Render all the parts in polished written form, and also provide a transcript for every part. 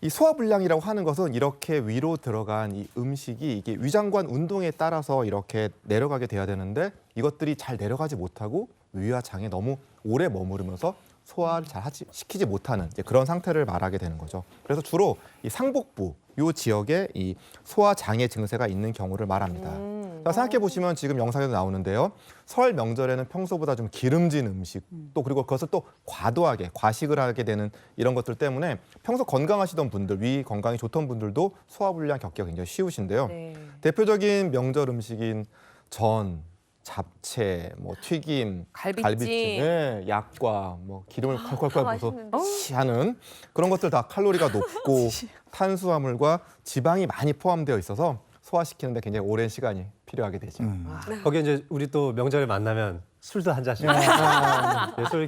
이 소화불량이라고 하는 것은 이렇게 위로 들어간 이 음식이 이게 위장관 운동에 따라서 이렇게 내려가게 돼야 되는데 이것들이 잘 내려가지 못하고 위와 장에 너무 오래 머무르면서 소화를 잘 시키지 못하는 이제 그런 상태를 말하게 되는 거죠. 그래서 주로 이 상복부 요 지역에 이 소화 장애 증세가 있는 경우를 말합니다. 자, 생각해 보시면 지금 영상에도 나오는데요. 설 명절에는 평소보다 좀 기름진 음식 또 그리고 그것을 또 과도하게 과식을 하게 되는 이런 것들 때문에 평소 건강하시던 분들, 위 건강이 좋던 분들도 소화불량 겪기가 굉장히 쉬우신데요. 네. 대표적인 명절 음식인 전, 잡채, 뭐 튀김, 갈비찜. 예, 약과, 뭐 기름을 콸콸콸 부어서 맛있는데. 치하는 그런 것들 다 칼로리가 높고 탄수화물과 지방이 많이 포함되어 있어서 소화시키는데 굉장히 오랜 시간이 필요하게 되죠. 거기에 이제 우리 또 명절에 만나면 술도 한 잔씩 술을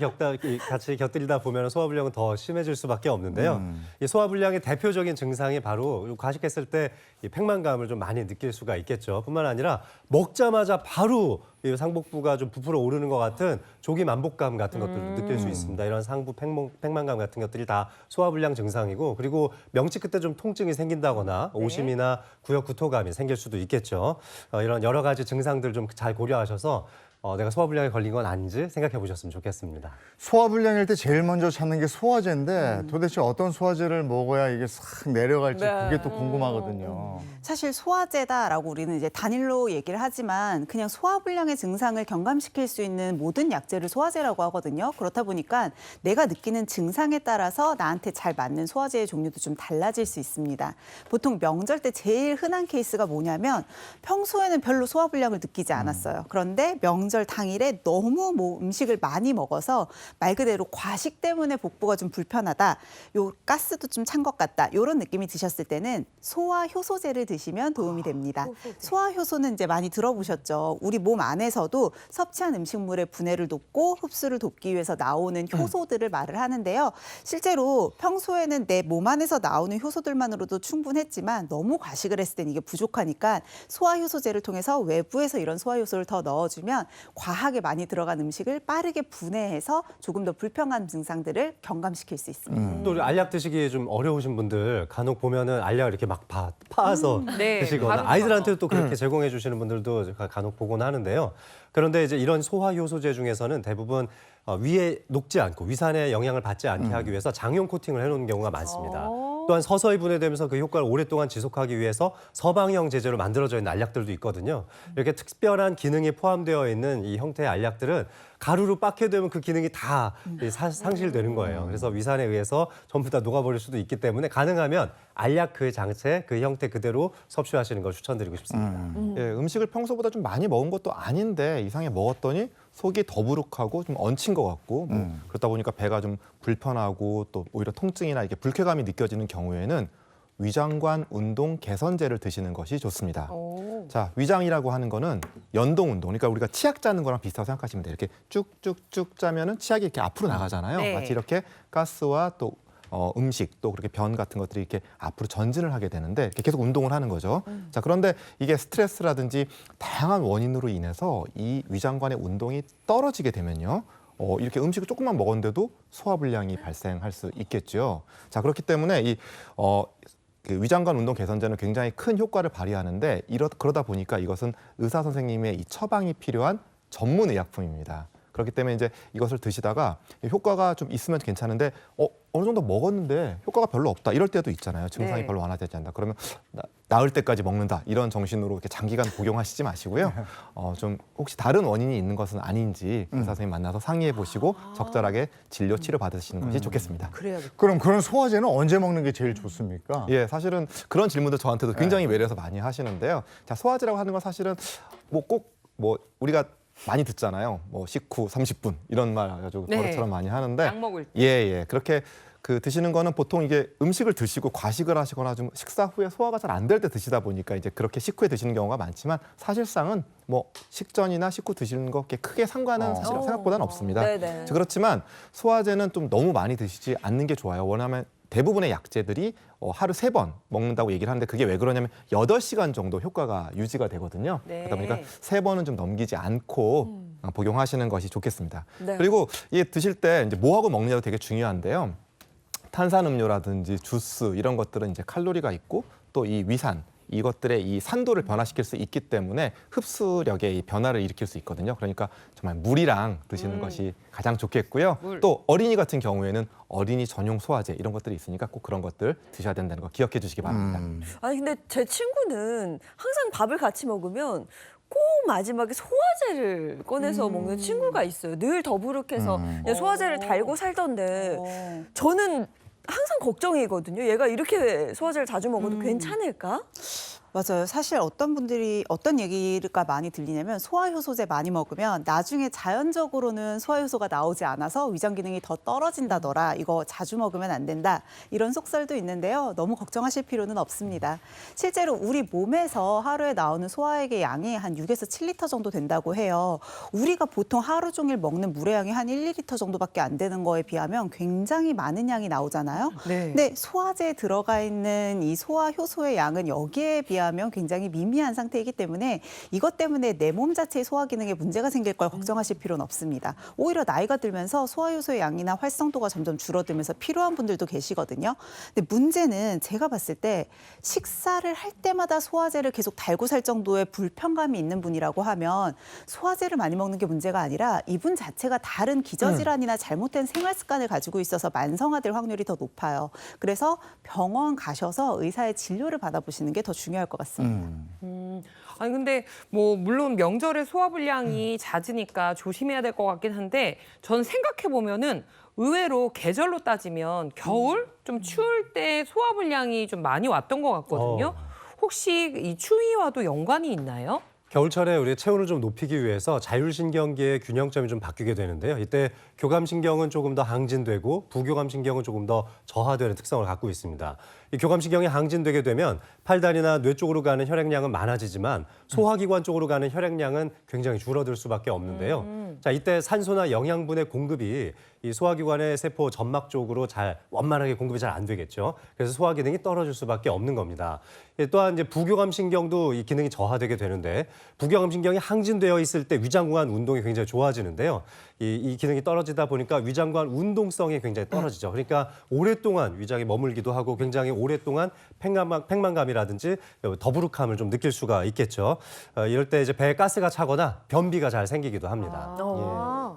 같이 곁들이다 보면 소화불량은 더 심해질 수밖에 없는데요. 이 소화불량의 대표적인 증상이 바로 과식했을 때 이 팽만감을 좀 많이 느낄 수가 있겠죠. 뿐만 아니라 먹자마자 바로 이 상복부가 좀 부풀어 오르는 것 같은 조기 만복감 같은 것들도 느낄 수 있습니다. 이런 상부 팽만감 같은 것들이 다 소화불량 증상이고 그리고 명치 끝에 좀 통증이 생긴다거나 오심이나 구역 구토감이 생길 수도 있겠죠. 이런 여러 가지 증상들 좀 잘 고려하셔서 내가 소화불량에 걸린 건 아닌지 생각해 보셨으면 좋겠습니다. 소화불량일 때 제일 먼저 찾는 게 소화제인데 도대체 어떤 소화제를 먹어야 이게 싹 내려갈지 네. 그게 또 궁금하거든요. 사실 소화제다라고 우리는 이제 단일로 얘기를 하지만 그냥 소화불량의 증상을 경감시킬 수 있는 모든 약제를 소화제라고 하거든요. 그렇다 보니까 내가 느끼는 증상에 따라서 나한테 잘 맞는 소화제의 종류도 좀 달라질 수 있습니다. 보통 명절 때 제일 흔한 케이스가 뭐냐면 평소에는 별로 소화불량을 느끼지 않았어요. 그런데 명절 당일에 너무 음식을 많이 먹어서 말 그대로 과식 때문에 복부가 좀 불편하다. 요 가스도 좀 찬 것 같다. 이런 느낌이 드셨을 때는 소화효소제를 드시면 도움이 됩니다. 소화효소는 이제 많이 들어보셨죠. 우리 몸 안에서도 섭취한 음식물의 분해를 돕고 흡수를 돕기 위해서 나오는 효소들을 말을 하는데요. 실제로 평소에는 내 몸 안에서 나오는 효소들만으로도 충분했지만 너무 과식을 했을 때는 이게 부족하니까 소화효소제를 통해서 외부에서 이런 소화효소를 더 넣어주면 과하게 많이 들어간 음식을 빠르게 분해해서 조금 더 불편한 증상들을 경감시킬 수 있습니다. 또 알약 드시기 좀 어려우신 분들 간혹 보면은 알약을 이렇게 막 파서 네, 드시거나 바로 아이들한테도 또 그렇게 제공해 주시는 분들도 간혹 보곤 하는데요. 그런데 이제 이런 소화효소제 중에서는 대부분 위에 녹지 않고 위산에 영향을 받지 않게 하기 위해서 장용 코팅을 해놓은 경우가 많습니다. 또한 서서히 분해되면서 그 효과를 오랫동안 지속하기 위해서 서방형 제제로 만들어져 있는 알약들도 있거든요. 이렇게 특별한 기능이 포함되어 있는 이 형태의 알약들은 가루로 빻게 되면 그 기능이 다 상실되는 거예요. 그래서 위산에 의해서 전부 다 녹아버릴 수도 있기 때문에 가능하면 알약 그 장체, 그 형태 그대로 섭취하시는 걸 추천드리고 싶습니다. 예, 음식을 평소보다 좀 많이 먹은 것도 아닌데 이상하게 먹었더니 속이 더부룩하고 좀 얹힌 것 같고 그렇다 보니까 배가 좀 불편하고 또 오히려 통증이나 이게 불쾌감이 느껴지는 경우에는 위장관 운동 개선제를 드시는 것이 좋습니다. 자, 위장이라고 하는 거는 연동 운동. 그러니까 우리가 치약 짜는 거랑 비슷하다고 생각하시면 돼요. 이렇게 쭉쭉쭉 짜면은 치약이 이렇게 앞으로 나가잖아요. 네. 마치 이렇게 가스와 또 음식 또 그렇게 변 같은 것들이 이렇게 앞으로 전진을 하게 되는데 이렇게 계속 운동을 하는 거죠. 자, 그런데 이게 스트레스라든지 다양한 원인으로 인해서 이 위장관의 운동이 떨어지게 되면요. 이렇게 음식을 조금만 먹었는데도 소화불량이 발생할 수 있겠죠. 자, 그렇기 때문에 그 위장관 운동 개선제는 굉장히 큰 효과를 발휘하는데 그러다 보니까 이것은 의사 선생님의 이 처방이 필요한 전문 의약품입니다. 그렇기 때문에 이제 이것을 드시다가 효과가 좀 있으면 괜찮은데 어느 정도 먹었는데 효과가 별로 없다 이럴 때도 있잖아요. 증상이 네. 별로 완화되지 않는다. 그러면 나을 때까지 먹는다 이런 정신으로 이렇게 장기간 복용하시지 마시고요. 좀 혹시 다른 원인이 있는 것은 아닌지 의사 선생님 만나서 상의해 보시고 적절하게 진료 치료 받으시는 것이 좋겠습니다. 그래야겠다. 그럼 그런 소화제는 언제 먹는 게 제일 좋습니까? 예, 사실은 그런 질문들 저한테도 굉장히 외래에서 많이 하시는데요. 자, 소화제라고 하는 건 사실은 꼭 우리가 많이 듣잖아요. 식후 30분 이런 말 가지고 네. 버릇처럼 많이 하는데 약 먹을 때. 예. 그렇게 그 드시는 거는 보통 이게 음식을 드시고 과식을 하시거나 좀 식사 후에 소화가 잘 안 될 때 드시다 보니까 이제 그렇게 식후에 드시는 경우가 많지만 사실상은 식전이나 식후 드시는 거 크게 상관은 사실 생각보다는 없습니다. 네네. 그렇지만 소화제는 좀 너무 많이 드시지 않는 게 좋아요. 왜냐하면 대부분의 약제들이 하루 3번 먹는다고 얘기를 하는데 그게 왜 그러냐면 8시간 정도 효과가 유지가 되거든요. 네. 그러다 보니까 3번은 좀 넘기지 않고 복용하시는 것이 좋겠습니다. 네. 그리고 이게 드실 때 이제 뭐하고 먹느냐도 되게 중요한데요. 탄산음료라든지 주스 이런 것들은 이제 칼로리가 있고 또 이 위산 이것들의 이 산도를 변화시킬 수 있기 때문에 흡수력에 이 변화를 일으킬 수 있거든요. 그러니까 정말 물이랑 드시는 것이 가장 좋겠고요. 또 어린이 같은 경우에는 어린이 전용 소화제 이런 것들이 있으니까 꼭 그런 것들 드셔야 된다는 거 기억해 주시기 바랍니다. 아니 근데 제 친구는 항상 밥을 같이 먹으면 꼭 마지막에 소화제를 꺼내서 먹는 친구가 있어요. 늘 더부룩해서 그냥 소화제를 달고 살던데 저는 항상 걱정이거든요. 얘가 이렇게 소화제를 자주 먹어도 괜찮을까? 맞아요. 사실 어떤 분들이 어떤 얘기가 많이 들리냐면 소화효소제 많이 먹으면 나중에 자연적으로는 소화효소가 나오지 않아서 위장 기능이 더 떨어진다더라. 이거 자주 먹으면 안 된다. 이런 속설도 있는데요. 너무 걱정하실 필요는 없습니다. 실제로 우리 몸에서 하루에 나오는 소화액의 양이 한 6에서 7리터 정도 된다고 해요. 우리가 보통 하루 종일 먹는 물의 양이 한 1, 2리터 정도밖에 안 되는 거에 비하면 굉장히 많은 양이 나오잖아요. 네. 근데 소화제에 들어가 있는 이 소화효소의 양은 여기에 비하면 굉장히 미미한 상태이기 때문에 이것 때문에 내 몸 자체의 소화 기능에 문제가 생길 걸 걱정하실 필요는 없습니다. 오히려 나이가 들면서 소화효소의 양이나 활성도가 점점 줄어들면서 필요한 분들도 계시거든요. 근데 문제는 제가 봤을 때 식사를 할 때마다 소화제를 계속 달고 살 정도의 불편감이 있는 분이라고 하면 소화제를 많이 먹는 게 문제가 아니라 이분 자체가 다른 기저질환이나 잘못된 생활 습관을 가지고 있어서 만성화될 확률이 더 높아요. 그래서 병원 가셔서 의사의 진료를 받아보시는 게 더 중요할 것 같습니다. 아니 근데 뭐 물론 명절에 소화불량이 잦으니까 조심해야 될 것 같긴 한데 전 생각해 보면은 의외로 계절로 따지면 겨울 좀 추울 때 소화불량이 좀 많이 왔던 것 같거든요. 혹시 이 추위와도 연관이 있나요? 겨울철에 우리의 체온을 좀 높이기 위해서 자율신경계의 균형점이 좀 바뀌게 되는데요. 이때 교감신경은 조금 더 항진되고 부교감신경은 조금 더 저하되는 특성을 갖고 있습니다. 이 교감신경이 항진되게 되면 팔다리나 뇌 쪽으로 가는 혈액량은 많아지지만 소화기관 쪽으로 가는 혈액량은 굉장히 줄어들 수밖에 없는데요. 자, 이때 산소나 영양분의 공급이 이 소화기관의 세포 점막 쪽으로 잘 원만하게 공급이 잘 안 되겠죠. 그래서 소화 기능이 떨어질 수밖에 없는 겁니다. 또한 이제 부교감신경도 이 기능이 저하되게 되는데 부교감신경이 항진되어 있을 때 위장관 운동이 굉장히 좋아지는데요. 이 기능이 떨어지다 보니까 위장관 운동성이 굉장히 떨어지죠. 그러니까 오랫동안 위장에 머물기도 하고 굉장히 오랫동안 팽만감이라든지 더부룩함을 좀 느낄 수가 있겠죠. 이럴 때 이제 배에 가스가 차거나 변비가 잘 생기기도 합니다.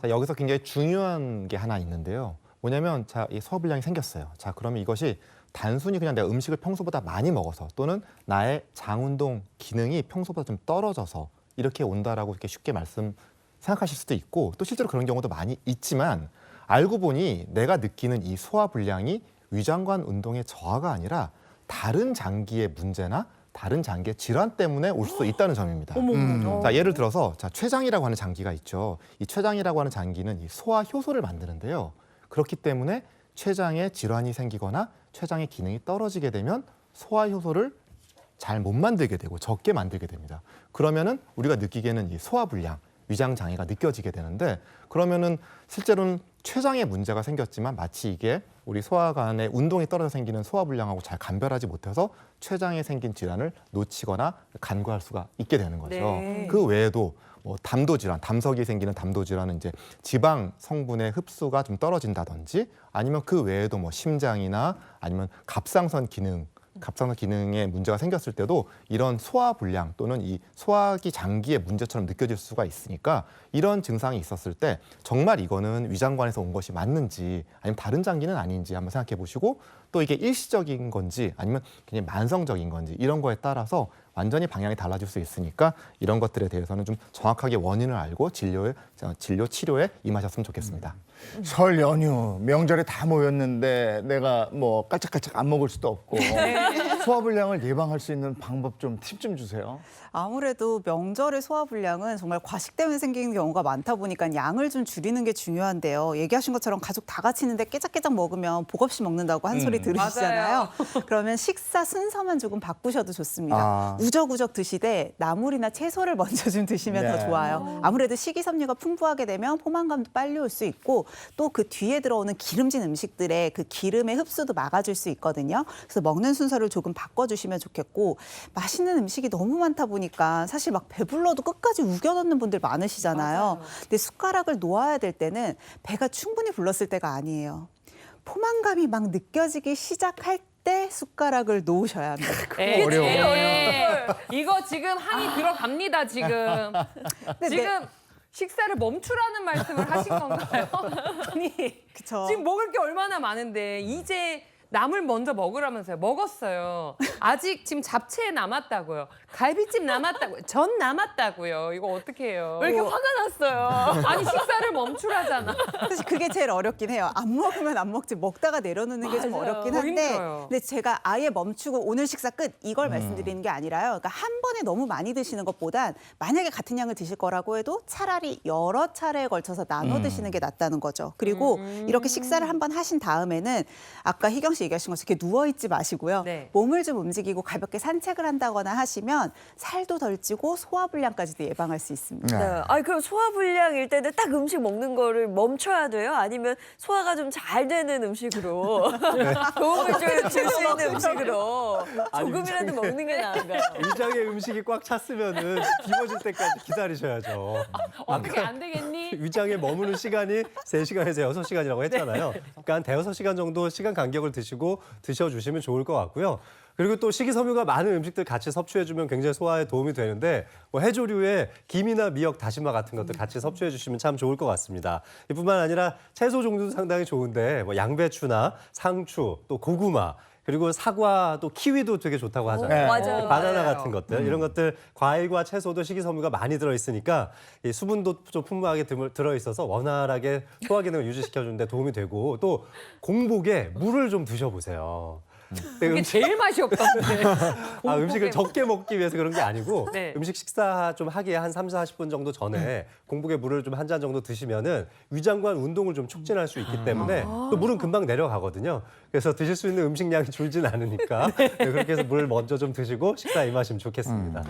자, 여기서 굉장히 중요한 게 하나 있는데요. 뭐냐면 자, 이 소화불량이 생겼어요. 자, 그러면 이것이 단순히 그냥 내가 음식을 평소보다 많이 먹어서 또는 나의 장운동 기능이 평소보다 좀 떨어져서 이렇게 온다라고 이렇게 쉽게 생각하실 수도 있고 또 실제로 그런 경우도 많이 있지만 알고 보니 내가 느끼는 이 소화불량이 위장관 운동의 저하가 아니라 다른 장기의 문제나 다른 장기의 질환 때문에 올 수도 있다는 점입니다. 자, 예를 들어서 자, 췌장이라고 하는 장기가 있죠. 이 췌장이라고 하는 장기는 이 소화 효소를 만드는데요. 그렇기 때문에 췌장에 질환이 생기거나 췌장의 기능이 떨어지게 되면 소화 효소를 잘 못 만들게 되고 적게 만들게 됩니다. 그러면은 우리가 느끼기에는 이 소화불량, 위장 장애가 느껴지게 되는데 그러면은 실제로는 췌장에 문제가 생겼지만 마치 이게 우리 소화관의 운동이 떨어져 생기는 소화불량하고 잘 감별하지 못해서 췌장에 생긴 질환을 놓치거나 간과할 수가 있게 되는 거죠. 네. 그 외에도 뭐 담도 질환, 담석이 생기는 담도 질환은 이제 지방 성분의 흡수가 좀 떨어진다든지 아니면 그 외에도 뭐 심장이나 아니면 갑상선 기능에 문제가 생겼을 때도 이런 소화불량 또는 이 소화기 장기의 문제처럼 느껴질 수가 있으니까 이런 증상이 있었을 때 정말 이거는 위장관에서 온 것이 맞는지 아니면 다른 장기는 아닌지 한번 생각해 보시고 또 이게 일시적인 건지 아니면 그냥 만성적인 건지 이런 거에 따라서 완전히 방향이 달라질 수 있으니까 이런 것들에 대해서는 좀 정확하게 원인을 알고 진료, 치료에 임하셨으면 좋겠습니다. 설 연휴 명절에 다 모였는데 내가 뭐 깔짝깔짝 안 먹을 수도 없고 소화불량을 예방할 수 있는 방법 좀 팁 좀 주세요. 아무래도 명절의 소화불량은 정말 과식 때문에 생기는 경우가 많다 보니까 양을 좀 줄이는 게 중요한데요. 얘기하신 것처럼 가족 다 같이 있는데 깨작깨작 먹으면 복 없이 먹는다고 한 소리 들으시잖아요. 그러면 식사 순서만 조금 바꾸셔도 좋습니다. 우적우적 드시되 나물이나 채소를 먼저 좀 드시면 더 좋아요. 아무래도 식이섬유가 풍부하게 되면 포만감도 빨리 올 수 있고 또 그 뒤에 들어오는 기름진 음식들의 그 기름의 흡수도 막아줄 수 있거든요. 그래서 먹는 순서를 조금 바꿔주시면 좋겠고 맛있는 음식이 너무 많다 보니까 사실 막 배불러도 끝까지 우겨 넣는 분들 많으시잖아요. 근데 숟가락을 놓아야 될 때는 배가 충분히 불렀을 때가 아니에요. 포만감이 막 느껴지기 시작할 때 숟가락을 놓으셔야 합니다. 네, 어려워. 이거 지금 한이 들어갑니다, 지금. 지금 식사를 멈추라는 말씀을 하신 건가요? 아니, 그쵸. 지금 먹을 게 얼마나 많은데 이제 남을 먼저 먹으라면서요. 먹었어요. 아직 지금 잡채 남았다고요. 갈비찜 남았다고요. 전 남았다고요. 이거 어떻게 해요? 왜 이렇게 화가 났어요? 아니 식사를 멈추라잖아. 사실 그게 제일 어렵긴 해요. 안 먹으면 안 먹지 먹다가 내려놓는 게 좀 맞아요. 어렵긴 한데 힘들어요. 근데 제가 아예 멈추고 오늘 식사 끝 이걸 말씀드리는 게 아니라요. 그러니까 한 번에 너무 많이 드시는 것보단 만약에 같은 양을 드실 거라고 해도 차라리 여러 차례에 걸쳐서 나눠 드시는 게 낫다는 거죠. 그리고 이렇게 식사를 한 번 하신 다음에는 아까 희경 씨 얘기하신 것처럼 이렇게 누워있지 마시고요. 네. 몸을 좀 움직이고 가볍게 산책을 한다거나 하시면 살도 덜 찌고 소화불량까지도 예방할 수 있습니다. 네. 아니 그럼 소화불량일 때는 딱 음식 먹는 거를 멈춰야 돼요? 아니면 소화가 좀 잘 되는 음식으로 도움을 줄 수 있는 음식으로 조금이라도 먹는 게 나은가요? 위장에 음식이 꽉 찼으면은 비워질 때까지 기다리셔야죠. 어떻게 안 되겠니? 위장에 머무는 시간이 3시간에서 6시간이라고 했잖아요. 그러니까 한 대여섯 시간 정도 시간 간격을 드시고 드셔주시면 좋을 것 같고요. 그리고 또 식이섬유가 많은 음식들 같이 섭취해주면 굉장히 소화에 도움이 되는데 뭐 해조류에 김이나 미역, 다시마 같은 것들 같이 섭취해주시면 참 좋을 것 같습니다. 이뿐만 아니라 채소 종류도 상당히 좋은데 뭐 양배추나 상추, 또 고구마, 그리고 사과, 또 키위도 되게 좋다고 하잖아요. 맞아요. 바나나 맞아요. 같은 것들 이런 것들 과일과 채소도 식이섬유가 많이 들어있으니까 이 수분도 좀 풍부하게 들어있어서 원활하게 소화 기능을 유지시켜주는데 도움이 되고 또 공복에 물을 좀 드셔보세요. 그게 제일 맛이 없던데. 음식을 적게 먹기 위해서 그런 게 아니고 네. 음식 식사 좀 하기에 한 30-40분 정도 전에 공복에 물을 좀 한 잔 정도 드시면은 위장관 운동을 좀 촉진할 수 있기 때문에 또 물은 금방 내려가거든요. 그래서 드실 수 있는 음식량이 줄진 않으니까 네, 그렇게 해서 물을 먼저 좀 드시고 식사 임하시면 좋겠습니다.